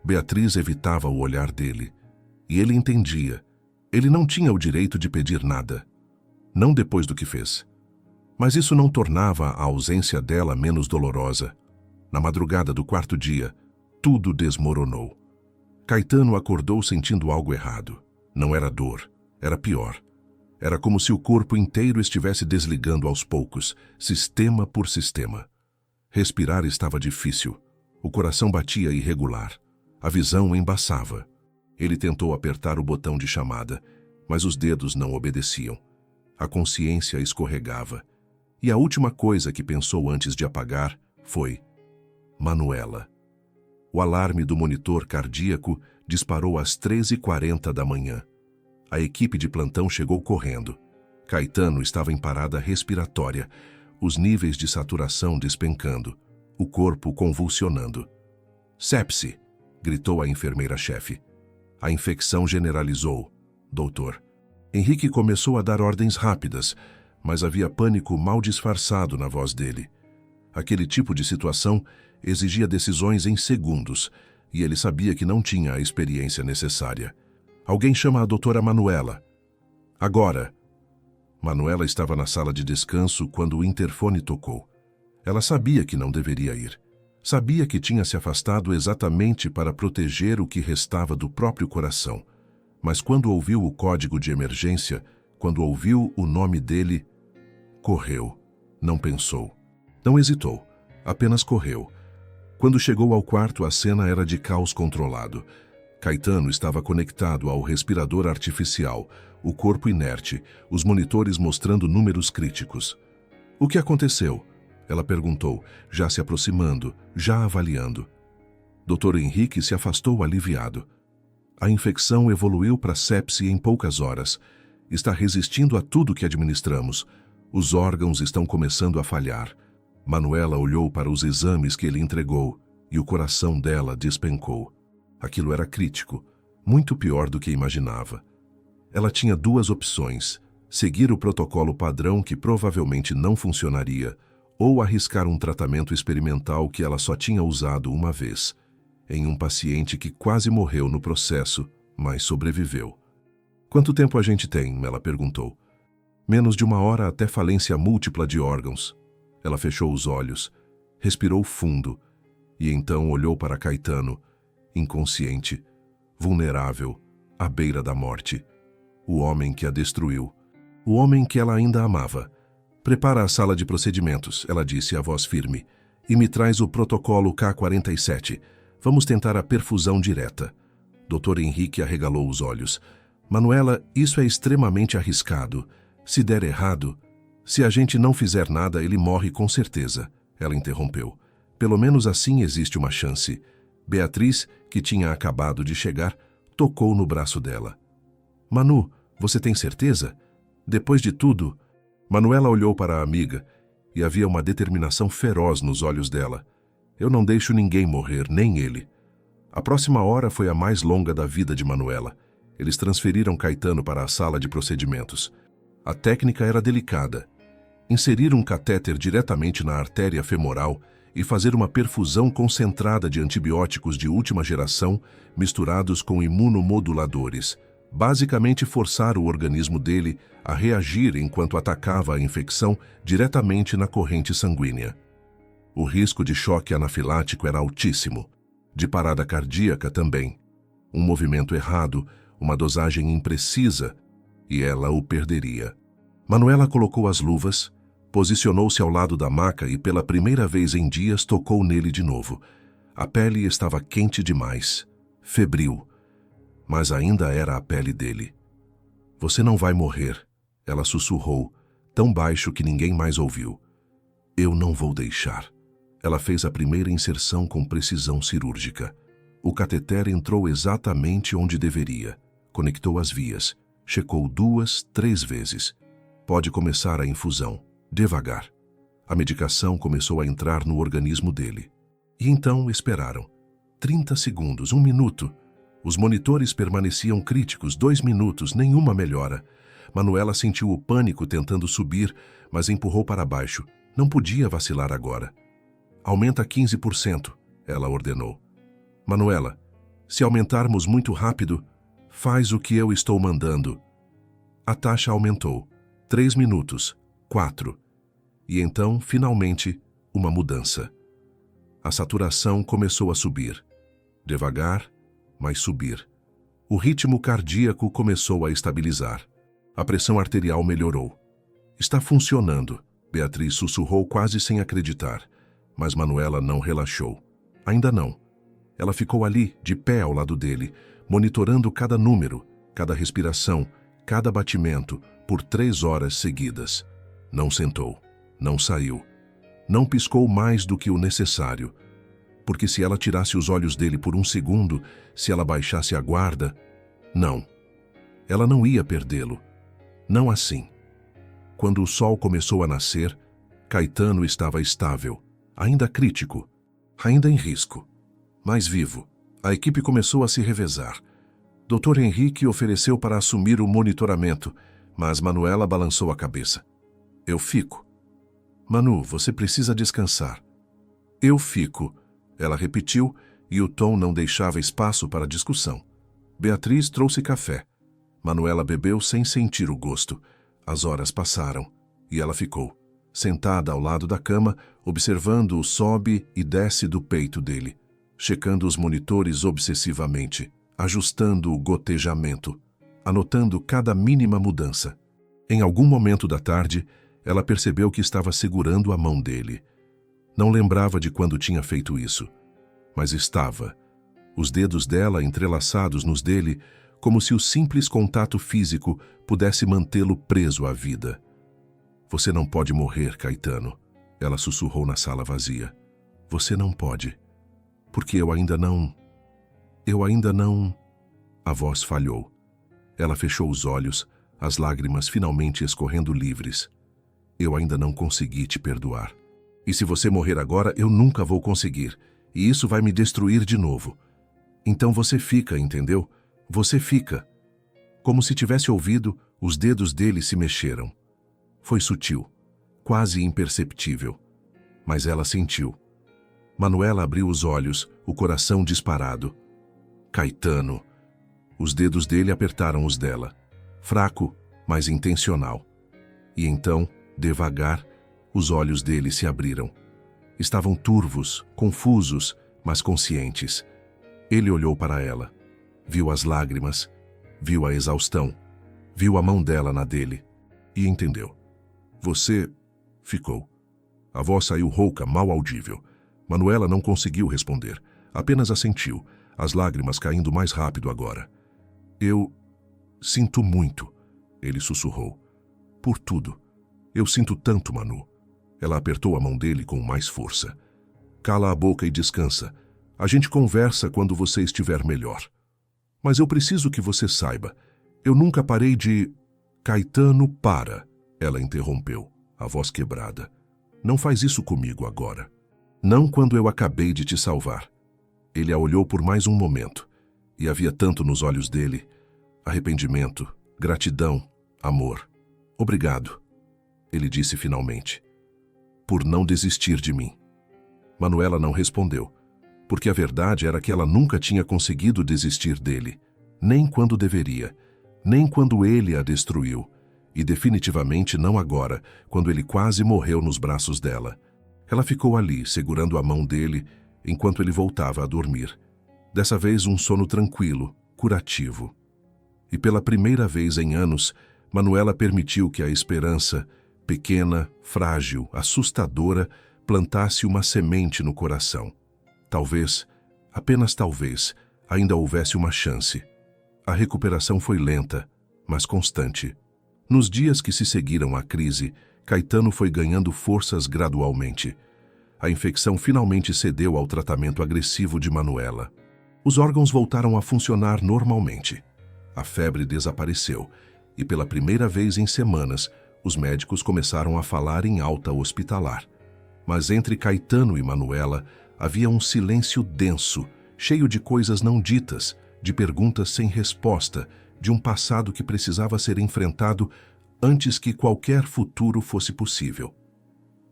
Beatriz evitava o olhar dele, e ele entendia. Ele não tinha o direito de pedir nada. Não depois do que fez. Mas isso não tornava a ausência dela menos dolorosa. Na madrugada do quarto dia, tudo desmoronou. Caetano acordou sentindo algo errado. Não era dor, era pior. Era como se o corpo inteiro estivesse desligando aos poucos, sistema por sistema. Respirar estava difícil. O coração batia irregular. A visão embaçava. Ele tentou apertar o botão de chamada, mas os dedos não obedeciam. A consciência escorregava. E a última coisa que pensou antes de apagar foi Manuela. O alarme do monitor cardíaco disparou às 13h40 da manhã. A equipe de plantão chegou correndo. Caetano estava em parada respiratória, os níveis de saturação despencando, o corpo convulsionando. Sepse, gritou a enfermeira-chefe. A infecção generalizou, doutor. Henrique começou a dar ordens rápidas, mas havia pânico mal disfarçado na voz dele. Aquele tipo de situação exigia decisões em segundos, e ele sabia que não tinha a experiência necessária. Alguém chama a doutora Manuela. Agora. Manuela estava na sala de descanso quando o interfone tocou. Ela sabia que não deveria ir. Sabia que tinha se afastado exatamente para proteger o que restava do próprio coração. Mas quando ouviu o código de emergência, quando ouviu o nome dele, correu. Não pensou. Não hesitou. Apenas correu. Quando chegou ao quarto, a cena era de caos controlado. Caetano estava conectado ao respirador artificial, o corpo inerte, os monitores mostrando números críticos. O que aconteceu? Ela perguntou, já se aproximando, já avaliando. Dr. Henrique se afastou aliviado. A infecção evoluiu para sepse em poucas horas. Está resistindo a tudo que administramos. Os órgãos estão começando a falhar. Manuela olhou para os exames que ele entregou e o coração dela despencou. Aquilo era crítico, muito pior do que imaginava. Ela tinha duas opções: seguir o protocolo padrão que provavelmente não funcionaria, ou arriscar um tratamento experimental que ela só tinha usado uma vez, em um paciente que quase morreu no processo, mas sobreviveu. Quanto tempo a gente tem? Ela perguntou. Menos de 1 hora até falência múltipla de órgãos. Ela fechou os olhos, respirou fundo e então olhou para Caetano, inconsciente, vulnerável, à beira da morte. O homem que a destruiu. O homem que ela ainda amava. Prepara a sala de procedimentos, ela disse a voz firme, e me traz o protocolo K47. Vamos tentar a perfusão direta. Dr. Henrique arregalou os olhos. Manuela, isso é extremamente arriscado. Se der errado, se a gente não fizer nada, ele morre com certeza. Ela interrompeu. Pelo menos assim existe uma chance. Beatriz, que tinha acabado de chegar, tocou no braço dela. Manu, você tem certeza? Depois de tudo... Manuela olhou para a amiga e havia uma determinação feroz nos olhos dela. Eu não deixo ninguém morrer, nem ele. A próxima hora foi a mais longa da vida de Manuela. Eles transferiram Caetano para a sala de procedimentos. A técnica era delicada. Inserir um catéter diretamente na artéria femoral e fazer uma perfusão concentrada de antibióticos de última geração misturados com imunomoduladores. Basicamente forçar o organismo dele a reagir enquanto atacava a infecção diretamente na corrente sanguínea. O risco de choque anafilático era altíssimo, de parada cardíaca também. Um movimento errado, uma dosagem imprecisa, e ela o perderia. Manuela colocou as luvas, posicionou-se ao lado da maca e pela primeira vez em dias tocou nele de novo. A pele estava quente demais, febril. Mas ainda era a pele dele. Você não vai morrer, ela sussurrou, tão baixo que ninguém mais ouviu. Eu não vou deixar. Ela fez a primeira inserção com precisão cirúrgica. O cateter entrou exatamente onde deveria. Conectou as vias. Checou 2, 3 vezes. Pode começar a infusão. Devagar. A medicação começou a entrar no organismo dele. E então esperaram. 30 segundos, 1 minuto. Os monitores permaneciam críticos, 2 minutos, nenhuma melhora. Manuela sentiu o pânico tentando subir, mas empurrou para baixo. Não podia vacilar agora. Aumenta 15%, ela ordenou. Manuela, se aumentarmos muito rápido, Faz o que eu estou mandando. A taxa aumentou. 3 minutos. 4. E então, finalmente, uma mudança. A saturação começou a subir. Devagar, mas subir. O ritmo cardíaco começou a estabilizar. A pressão arterial melhorou. Está funcionando, Beatriz sussurrou quase sem acreditar. Mas Manuela não relaxou. Ainda não. Ela ficou ali, de pé ao lado dele, monitorando cada número, cada respiração, cada batimento, por 3 horas seguidas. Não sentou, não saiu, não piscou mais do que o necessário. Porque se ela tirasse os olhos dele por um segundo, se ela baixasse a guarda, não. Ela não ia perdê-lo. Não assim. Quando o sol começou a nascer, Caetano estava estável, ainda crítico, ainda em risco, mas vivo. A equipe começou a se revezar. Dr. Henrique ofereceu para assumir o monitoramento, mas Manuela balançou a cabeça. Eu fico. Manu, você precisa descansar. Eu fico. Ela repetiu e o tom não deixava espaço para discussão. Beatriz trouxe café. Manuela bebeu sem sentir o gosto. As horas passaram e ela ficou, sentada ao lado da cama, observando o sobe e desce do peito dele, checando os monitores obsessivamente, ajustando o gotejamento, anotando cada mínima mudança. Em algum momento da tarde, ela percebeu que estava segurando a mão dele. Não lembrava de quando tinha feito isso, mas estava. Os dedos dela entrelaçados nos dele, como se o simples contato físico pudesse mantê-lo preso à vida. Você não pode morrer, Caetano, ela sussurrou na sala vazia. Você não pode. Porque eu ainda não... A voz falhou. Ela fechou os olhos, as lágrimas finalmente escorrendo livres. Eu ainda não consegui te perdoar. E se você morrer agora, eu nunca vou conseguir. E isso vai me destruir de novo. Então você fica, entendeu? Você fica. Como se tivesse ouvido, os dedos dele se mexeram. Foi sutil, quase imperceptível. Mas ela sentiu. Manuela abriu os olhos, o coração disparado. Caetano. Os dedos dele apertaram os dela. Fraco, mas intencional. E então, devagar, os olhos dele se abriram. Estavam turvos, confusos, mas conscientes. Ele olhou para ela. Viu as lágrimas, viu a exaustão, viu a mão dela na dele e entendeu. Você ficou. A voz saiu rouca, mal audível. Manuela não conseguiu responder, apenas assentiu, as lágrimas caindo mais rápido agora. Eu sinto muito, ele sussurrou. Por tudo. Eu sinto tanto, Manu. Ela apertou a mão dele com mais força. Cala a boca e descansa. A gente conversa quando você estiver melhor. Mas eu preciso que você saiba. Eu nunca parei de... Caetano, para. Ela interrompeu, a voz quebrada. Não faz isso comigo agora. Não quando eu acabei de te salvar. Ele a olhou por mais um momento. E havia tanto nos olhos dele. Arrependimento, gratidão, amor. Obrigado. Ele disse finalmente. Por não desistir de mim. Manuela não respondeu. Porque a verdade era que ela nunca tinha conseguido desistir dele, nem quando deveria, nem quando ele a destruiu, e definitivamente não agora, quando ele quase morreu nos braços dela. Ela ficou ali, segurando a mão dele, enquanto ele voltava a dormir. Dessa vez um sono tranquilo, curativo. E pela primeira vez em anos, Manuela permitiu que a esperança, pequena, frágil, assustadora, plantasse uma semente no coração. Talvez, apenas talvez, ainda houvesse uma chance. A recuperação foi lenta, mas constante. Nos dias que se seguiram à crise, Caetano foi ganhando forças gradualmente. A infecção finalmente cedeu ao tratamento agressivo de Manuela. Os órgãos voltaram a funcionar normalmente. A febre desapareceu e, pela primeira vez em semanas, os médicos começaram a falar em alta hospitalar. Mas entre Caetano e Manuela, havia um silêncio denso, cheio de coisas não ditas, de perguntas sem resposta, de um passado que precisava ser enfrentado antes que qualquer futuro fosse possível.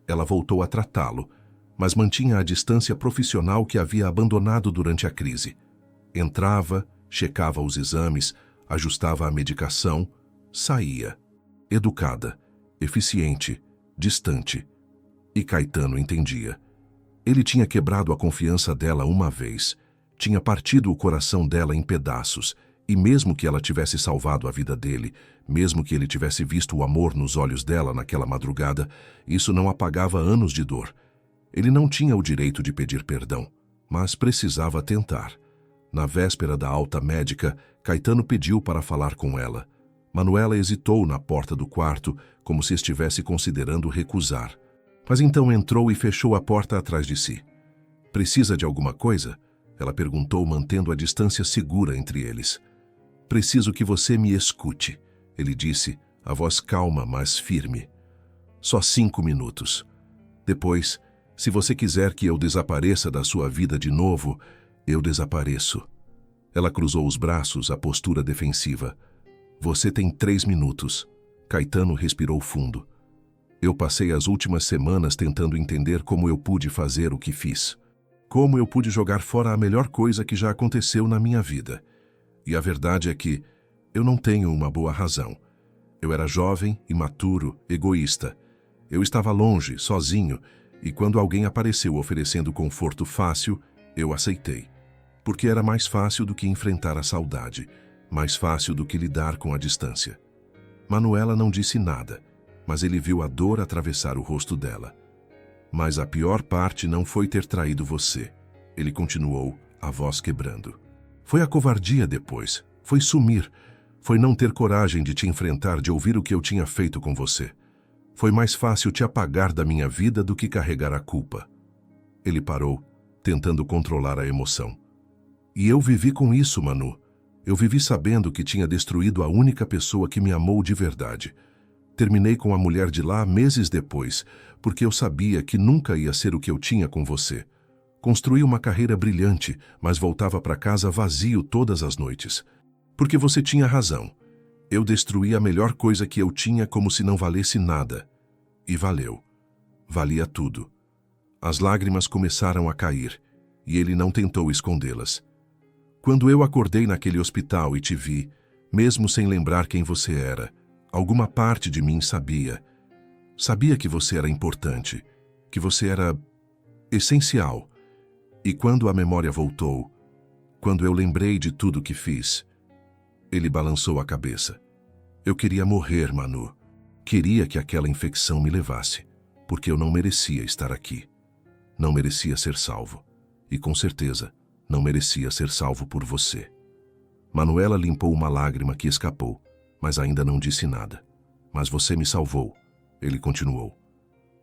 Ela voltou a tratá-lo, mas mantinha a distância profissional que havia abandonado durante a crise. Entrava, checava os exames, ajustava a medicação, saía. Educada, eficiente, distante. E Caetano entendia. Ele tinha quebrado a confiança dela uma vez, tinha partido o coração dela em pedaços, e mesmo que ela tivesse salvado a vida dele, mesmo que ele tivesse visto o amor nos olhos dela naquela madrugada, isso não apagava anos de dor. Ele não tinha o direito de pedir perdão, mas precisava tentar. Na véspera da alta médica, Caetano pediu para falar com ela. Manuela hesitou na porta do quarto, como se estivesse considerando recusar. Mas então entrou e fechou a porta atrás de si. "Precisa de alguma coisa?" Ela perguntou, mantendo a distância segura entre eles. "Preciso que você me escute", ele disse, a voz calma, mas firme. "Só 5 minutos. Depois, se você quiser que eu desapareça da sua vida de novo, eu desapareço." Ela cruzou os braços, a postura defensiva. "Você tem 3 minutos." Caetano respirou fundo. "Eu passei as últimas semanas tentando entender como eu pude fazer o que fiz. Como eu pude jogar fora a melhor coisa que já aconteceu na minha vida. E a verdade é que eu não tenho uma boa razão. Eu era jovem, imaturo, egoísta. Eu estava longe, sozinho, e quando alguém apareceu oferecendo conforto fácil, eu aceitei. Porque era mais fácil do que enfrentar a saudade, mais fácil do que lidar com a distância." Manuela não disse nada, mas ele viu a dor atravessar o rosto dela. "Mas a pior parte não foi ter traído você", ele continuou, a voz quebrando. "Foi a covardia depois, foi sumir, foi não ter coragem de te enfrentar, de ouvir o que eu tinha feito com você. Foi mais fácil te apagar da minha vida do que carregar a culpa." Ele parou, tentando controlar a emoção. "E eu vivi com isso, Manu. Eu vivi sabendo que tinha destruído a única pessoa que me amou de verdade. Terminei com a mulher de lá meses depois, porque eu sabia que nunca ia ser o que eu tinha com você. Construí uma carreira brilhante, mas voltava para casa vazio todas as noites. Porque você tinha razão. Eu destruí a melhor coisa que eu tinha como se não valesse nada. E valeu. Valia tudo." As lágrimas começaram a cair, e ele não tentou escondê-las. "Quando eu acordei naquele hospital e te vi, mesmo sem lembrar quem você era, alguma parte de mim sabia. Sabia que você era importante, que você era essencial. E quando a memória voltou, quando eu lembrei de tudo que fiz..." Ele balançou a cabeça. "Eu queria morrer, Manu. Queria que aquela infecção me levasse, porque eu não merecia estar aqui. Não merecia ser salvo. E com certeza, não merecia ser salvo por você." Manuela limpou uma lágrima que escapou, mas ainda não disse nada. "Mas você me salvou", ele continuou.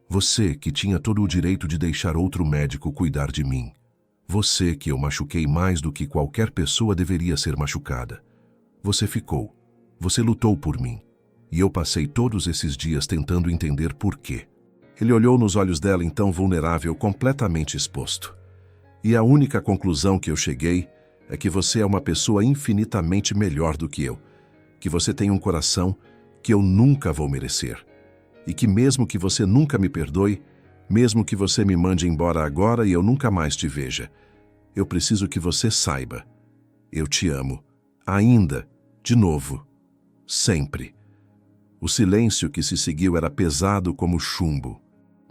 "Você que tinha todo o direito de deixar outro médico cuidar de mim. Você que eu machuquei mais do que qualquer pessoa deveria ser machucada. Você ficou. Você lutou por mim. E eu passei todos esses dias tentando entender por quê." Ele olhou nos olhos dela então vulnerável, completamente exposto. "E a única conclusão que eu cheguei é que você é uma pessoa infinitamente melhor do que eu. Que você tem um coração que eu nunca vou merecer. E que mesmo que você nunca me perdoe, mesmo que você me mande embora agora e eu nunca mais te veja, eu preciso que você saiba. Eu te amo. Ainda, de novo, sempre." O silêncio que se seguiu era pesado como chumbo.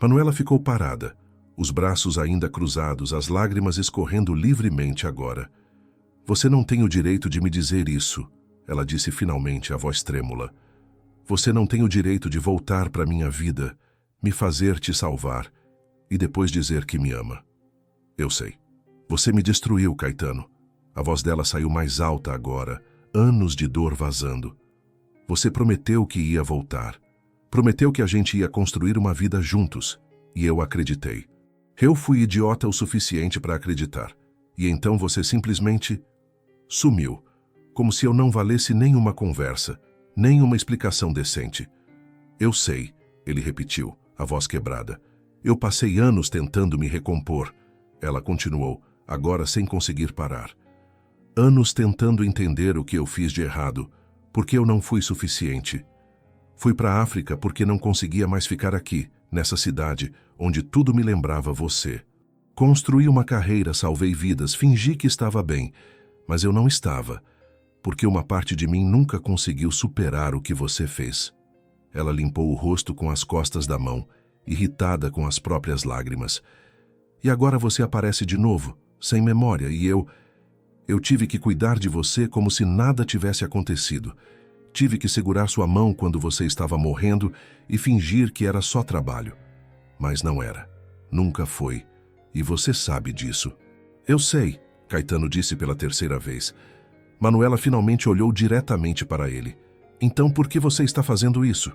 Manuela ficou parada, os braços ainda cruzados, as lágrimas escorrendo livremente agora. "Você não tem o direito de me dizer isso", ela disse finalmente, a voz trêmula. "Você não tem o direito de voltar para minha vida, me fazer te salvar e depois dizer que me ama. Eu sei. Você me destruiu, Caetano." A voz dela saiu mais alta agora, anos de dor vazando. "Você prometeu que ia voltar. Prometeu que a gente ia construir uma vida juntos, e eu acreditei. Eu fui idiota o suficiente para acreditar. E então você simplesmente sumiu, como se eu não valesse nenhuma conversa, nenhuma explicação decente." "Eu sei", ele repetiu, a voz quebrada. "Eu passei anos tentando me recompor." Ela continuou, agora sem conseguir parar. "Anos tentando entender o que eu fiz de errado, porque eu não fui suficiente. Fui para a África porque não conseguia mais ficar aqui, nessa cidade, onde tudo me lembrava você. Construí uma carreira, salvei vidas, fingi que estava bem, mas eu não estava. porque uma parte de mim nunca conseguiu superar o que você fez. Ela limpou o rosto com as costas da mão, irritada com as próprias lágrimas. E agora você aparece de novo, sem memória, e eu tive que cuidar de você como se nada tivesse acontecido. Tive que segurar sua mão quando você estava morrendo e fingir que era só trabalho. Mas não era. Nunca foi. E você sabe disso. Eu sei, Caetano disse pela terceira vez. Manuela finalmente olhou diretamente para ele. Então por que você está fazendo isso?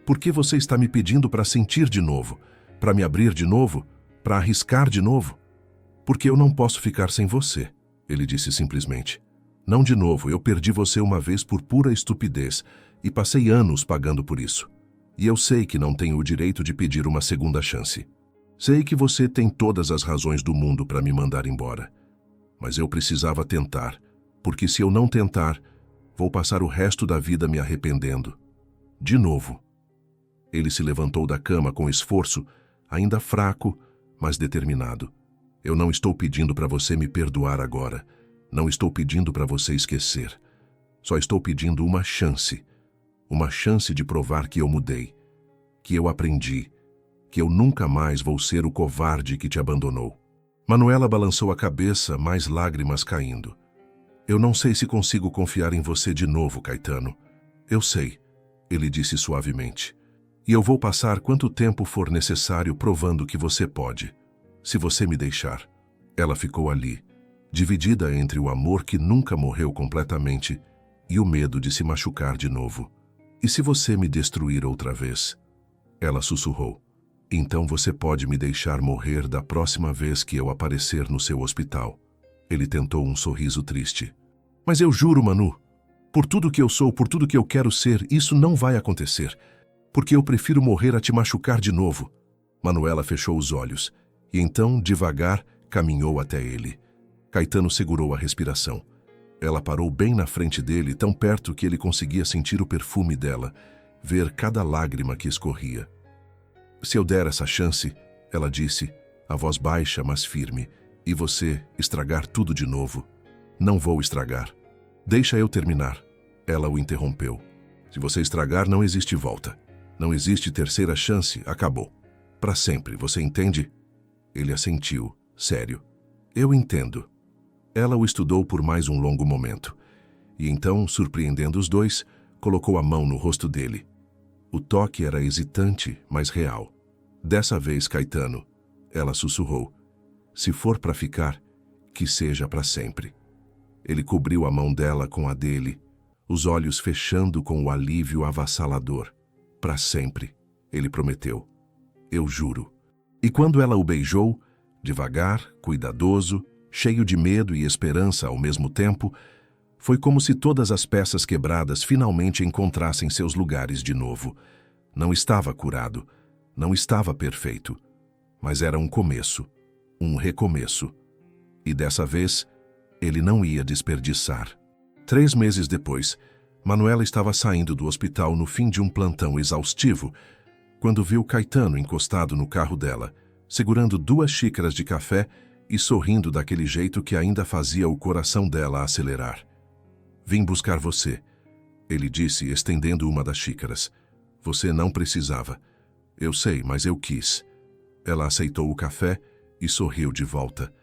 Por que você está me pedindo para sentir de novo? Para me abrir de novo? Para arriscar de novo? Porque eu não posso ficar sem você, ele disse simplesmente. Não de novo, eu perdi você uma vez por pura estupidez e passei anos pagando por isso. E eu sei que não tenho o direito de pedir uma segunda chance. Sei que você tem todas as razões do mundo para me mandar embora. Mas eu precisava tentar, porque se eu não tentar, vou passar o resto da vida me arrependendo. De novo. Ele se levantou da cama com esforço, ainda fraco, mas determinado. Eu não estou pedindo para você me perdoar agora. Não estou pedindo para você esquecer. Só estou pedindo uma chance. Uma chance de provar que eu mudei, que eu aprendi, que eu nunca mais vou ser o covarde que te abandonou. Manuela balançou a cabeça, mais lágrimas caindo. Eu não sei se consigo confiar em você de novo, Caetano. Eu sei, ele disse suavemente. E eu vou passar quanto tempo for necessário provando que você pode, se você me deixar. Ela ficou ali, dividida entre o amor que nunca morreu completamente e o medo de se machucar de novo. E se você me destruir outra vez? Ela sussurrou. Então você pode me deixar morrer da próxima vez que eu aparecer no seu hospital. Ele tentou um sorriso triste. Mas eu juro, Manu, por tudo que eu sou, por tudo que eu quero ser, isso não vai acontecer. Porque eu prefiro morrer a te machucar de novo. Manuela fechou os olhos e então, devagar, caminhou até ele. Caetano segurou a respiração. Ela parou bem na frente dele, tão perto que ele conseguia sentir o perfume dela, ver cada lágrima que escorria. Se eu der essa chance, ela disse, a voz baixa, mas firme, e você estragar tudo de novo. Não vou estragar. Deixa eu terminar. Ela o interrompeu. Se você estragar, não existe volta. Não existe terceira chance, acabou. Para sempre, você entende? Ele assentiu, sério. Eu entendo. Ela o estudou por mais um longo momento. E então, surpreendendo os dois, colocou a mão no rosto dele. O toque era hesitante, mas real. Dessa vez, Caetano, ela sussurrou. Se for para ficar, que seja para sempre. Ele cobriu a mão dela com a dele, os olhos fechando com o alívio avassalador. Para sempre, ele prometeu. Eu juro. E quando ela o beijou, devagar, cuidadoso, cheio de medo e esperança ao mesmo tempo, foi como se todas as peças quebradas finalmente encontrassem seus lugares de novo. Não estava curado, não estava perfeito, mas era um começo, um recomeço. E dessa vez, ele não ia desperdiçar. 3 meses depois, Manuela estava saindo do hospital no fim de um plantão exaustivo, quando viu Caetano encostado no carro dela, segurando 2 xícaras de café e sorrindo daquele jeito que ainda fazia o coração dela acelerar. Vim buscar você, ele disse, estendendo uma das xícaras. Você não precisava. Eu sei, mas eu quis. Ela aceitou o café e sorriu de volta.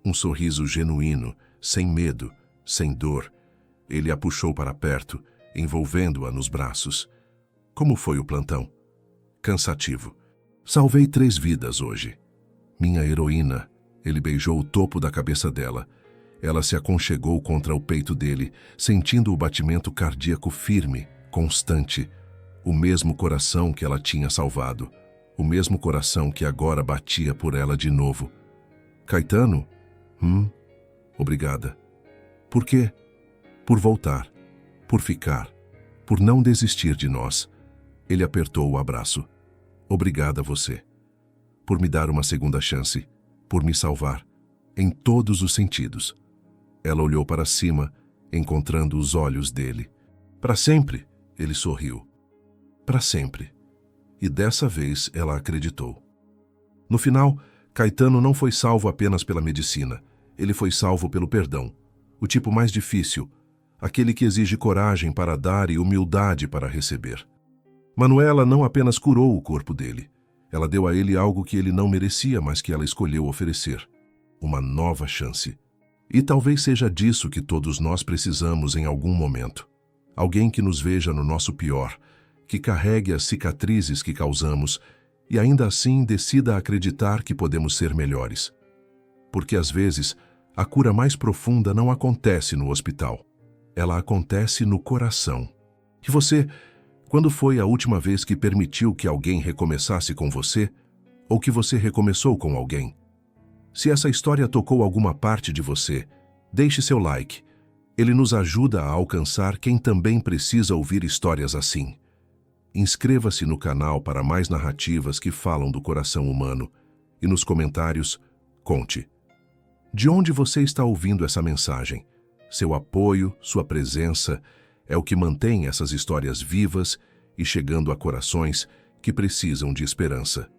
Um sorriso genuíno, sem medo, sem dor. Ele a puxou para perto, envolvendo-a nos braços. Como foi o plantão? Cansativo. Salvei 3 vidas hoje. Minha heroína. Ele beijou o topo da cabeça dela. Ela se aconchegou contra o peito dele, sentindo o batimento cardíaco firme, constante. O mesmo coração que ela tinha salvado. O mesmo coração que agora batia por ela de novo. Caetano? Obrigada. Por quê? Por voltar. Por ficar. Por não desistir de nós. Ele apertou o abraço. Obrigada a você. Por me dar uma segunda chance. Por me salvar. Em todos os sentidos. Ela olhou para cima, encontrando os olhos dele. Para sempre, ele sorriu. Para sempre. E dessa vez ela acreditou. No final, Caetano não foi salvo apenas pela medicina. Ele foi salvo pelo perdão. O tipo mais difícil. aquele que exige coragem para dar e humildade para receber. Manuela não apenas curou o corpo dele, ela deu a ele algo que ele não merecia, mas que ela escolheu oferecer: uma nova chance. E talvez seja disso que todos nós precisamos em algum momento. Alguém que nos veja no nosso pior, que carregue as cicatrizes que causamos e ainda assim decida acreditar que podemos ser melhores. Porque às vezes, a cura mais profunda não acontece no hospital. Ela acontece no coração. E você, quando foi a última vez que permitiu que alguém recomeçasse com você? Ou que você recomeçou com alguém? Se essa história tocou alguma parte de você, deixe seu like. Ele nos ajuda a alcançar quem também precisa ouvir histórias assim. Inscreva-se no canal para mais narrativas que falam do coração humano. E nos comentários, conte. De onde você está ouvindo essa mensagem? Seu apoio, sua presença, é o que mantém essas histórias vivas e chegando a corações que precisam de esperança.